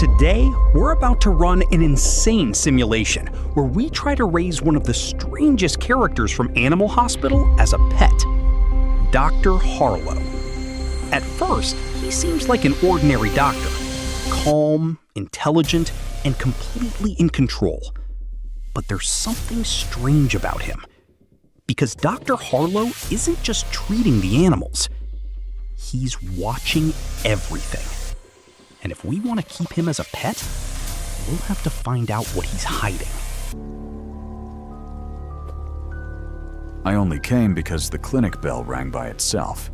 Today, we're about to run an insane simulation where we try to raise one of the strangest characters from Animal Hospital as a pet, Dr. Harlow. At first, he seems like an ordinary doctor, calm, intelligent, and completely in control. But there's something strange about him. Because Dr. Harlow isn't just treating the animals, he's watching everything. And if we want to keep him as a pet, we'll have to find out what he's hiding. I only came because the clinic bell rang by itself.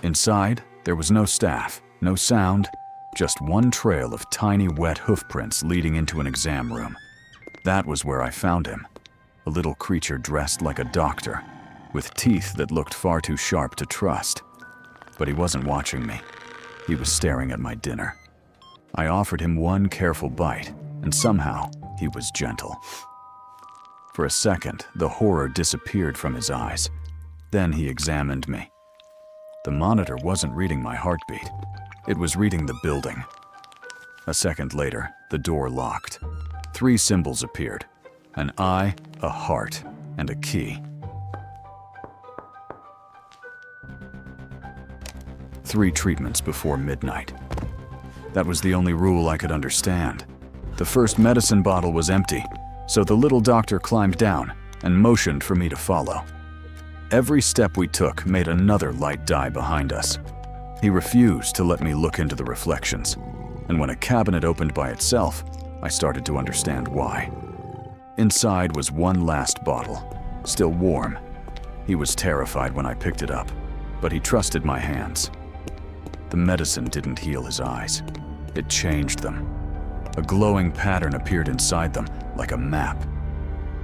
Inside, there was no staff, no sound, just one trail of tiny wet hoofprints leading into an exam room. That was where I found him, a little creature dressed like a doctor, with teeth that looked far too sharp to trust. But he wasn't watching me. He was staring at my dinner. I offered him one careful bite, and somehow he was gentle. For a second, the horror disappeared from his eyes. Then he examined me. The monitor wasn't reading my heartbeat. It was reading the building. A second later, the door locked. 3 symbols appeared: an eye, a heart, and a key. 3 treatments before midnight. That was the only rule I could understand. The first medicine bottle was empty, so the little doctor climbed down and motioned for me to follow. Every step we took made another light die behind us. He refused to let me look into the reflections, and when a cabinet opened by itself, I started to understand why. Inside was one last bottle, still warm. He was terrified when I picked it up, but he trusted my hands. The medicine didn't heal his eyes. It changed them. A glowing pattern appeared inside them, like a map.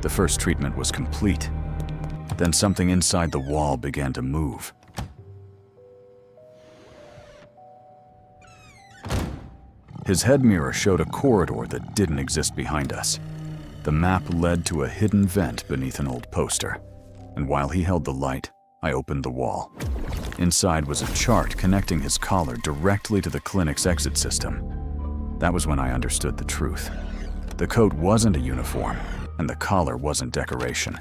The first treatment was complete. Then something inside the wall began to move. His head mirror showed a corridor that didn't exist behind us. The map led to a hidden vent beneath an old poster, and while he held the light, I opened the wall. Inside was a chart connecting his collar directly to the clinic's exit system. That was when I understood the truth. The coat wasn't a uniform, and the collar wasn't decoration.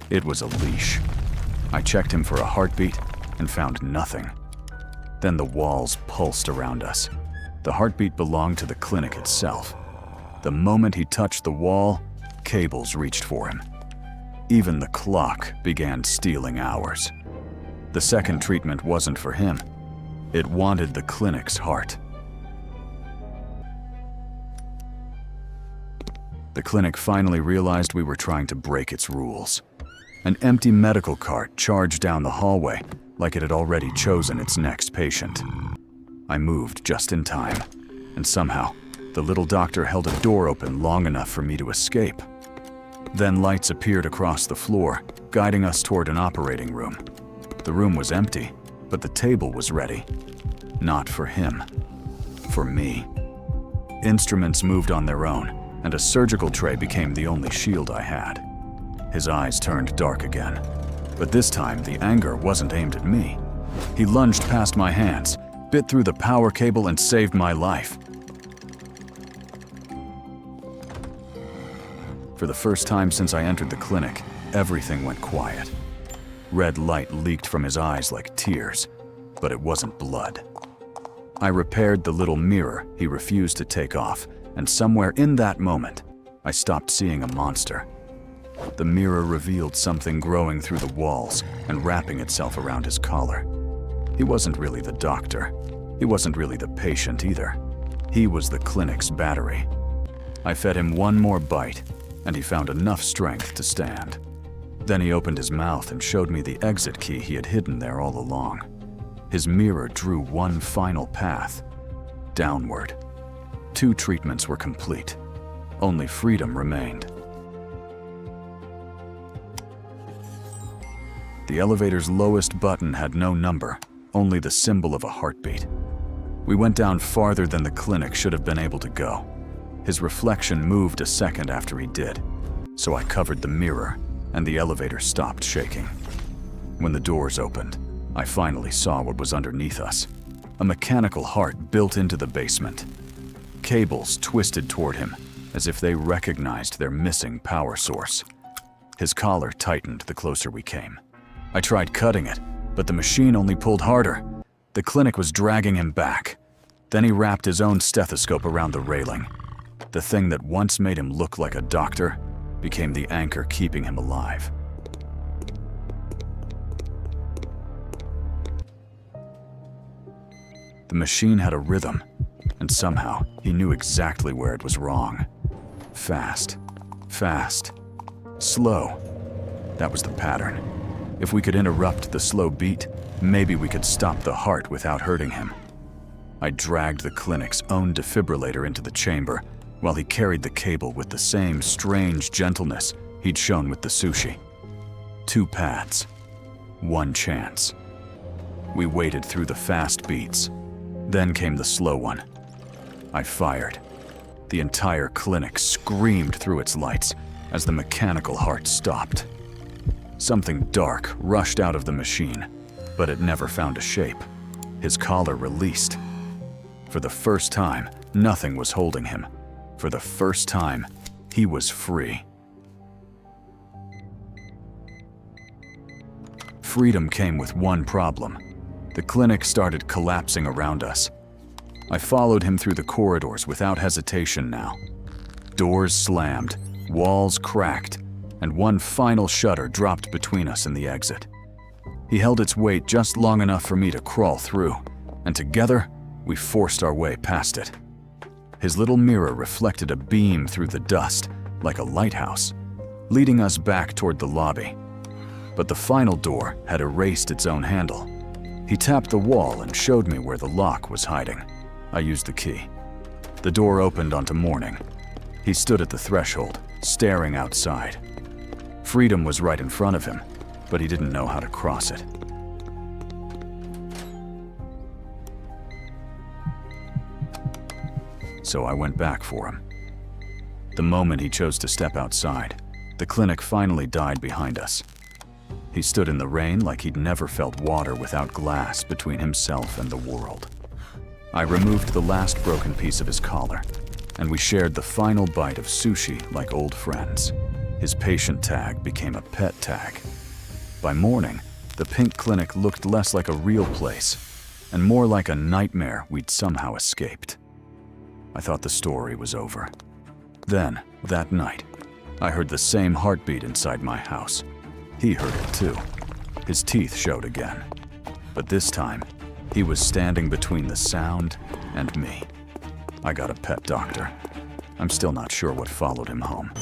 It was a leash. I checked him for a heartbeat and found nothing. Then the walls pulsed around us. The heartbeat belonged to the clinic itself. The moment he touched the wall, cables reached for him. Even the clock began stealing hours. The second treatment wasn't for him. It wanted the clinic's heart. The clinic finally realized we were trying to break its rules. An empty medical cart charged down the hallway like it had already chosen its next patient. I moved just in time, and somehow, the little doctor held a door open long enough for me to escape. Then lights appeared across the floor, guiding us toward an operating room. The room was empty, but the table was ready. Not for him. For me. Instruments moved on their own, and a surgical tray became the only shield I had. His eyes turned dark again, but this time the anger wasn't aimed at me. He lunged past my hands, bit through the power cable, and saved my life. For the first time since I entered the clinic, everything went quiet. Red light leaked from his eyes like tears, but it wasn't blood. I repaired the little mirror he refused to take off, and somewhere in that moment, I stopped seeing a monster. The mirror revealed something growing through the walls and wrapping itself around his collar. He wasn't really the doctor. He wasn't really the patient either. He was the clinic's battery. I fed him one more bite, and he found enough strength to stand. Then he opened his mouth and showed me the exit key he had hidden there all along. His mirror drew one final path, downward. 2 treatments were complete. Only freedom remained. The elevator's lowest button had no number, only the symbol of a heartbeat. We went down farther than the clinic should have been able to go. His reflection moved a second after he did, so I covered the mirror, and the elevator stopped shaking. When the doors opened, I finally saw what was underneath us. A mechanical heart built into the basement. cables twisted toward him as if they recognized their missing power source. His collar tightened the closer we came. I tried cutting it, but the machine only pulled harder. The clinic was dragging him back. Then he wrapped his own stethoscope around the railing. The thing that once made him look like a doctor became the anchor keeping him alive. The machine had a rhythm, and somehow he knew exactly where it was wrong. Fast, fast, slow. That was the pattern. If we could interrupt the slow beat, maybe we could stop the heart without hurting him. I dragged the clinic's own defibrillator into the chamber while he carried the cable with the same strange gentleness he'd shown with the sushi. 2 pads, 1 chance. We waited through the fast beats. Then came the slow one. I fired. The entire clinic screamed through its lights as the mechanical heart stopped. Something dark rushed out of the machine, but it never found a shape. His collar released. For the first time, nothing was holding him. For the first time, he was free. Freedom came with one problem. The clinic started collapsing around us. I followed him through the corridors without hesitation now. Doors slammed, walls cracked, and one final shutter dropped between us and the exit. He held its weight just long enough for me to crawl through, and together, we forced our way past it. His little mirror reflected a beam through the dust, like a lighthouse, leading us back toward the lobby. But the final door had erased its own handle. He tapped the wall and showed me where the lock was hiding. I used the key. The door opened onto morning. He stood at the threshold, staring outside. Freedom was right in front of him, but he didn't know how to cross it. So I went back for him. The moment he chose to step outside, the clinic finally died behind us. He stood in the rain like he'd never felt water without glass between himself and the world. I removed the last broken piece of his collar, and we shared the final bite of sushi like old friends. His patient tag became a pet tag. By morning, the pink clinic looked less like a real place and more like a nightmare we'd somehow escaped. I thought the story was over. Then, that night, I heard the same heartbeat inside my house. He heard it too. His teeth showed again. But this time, he was standing between the sound and me. I got a pet doctor. I'm still not sure what followed him home.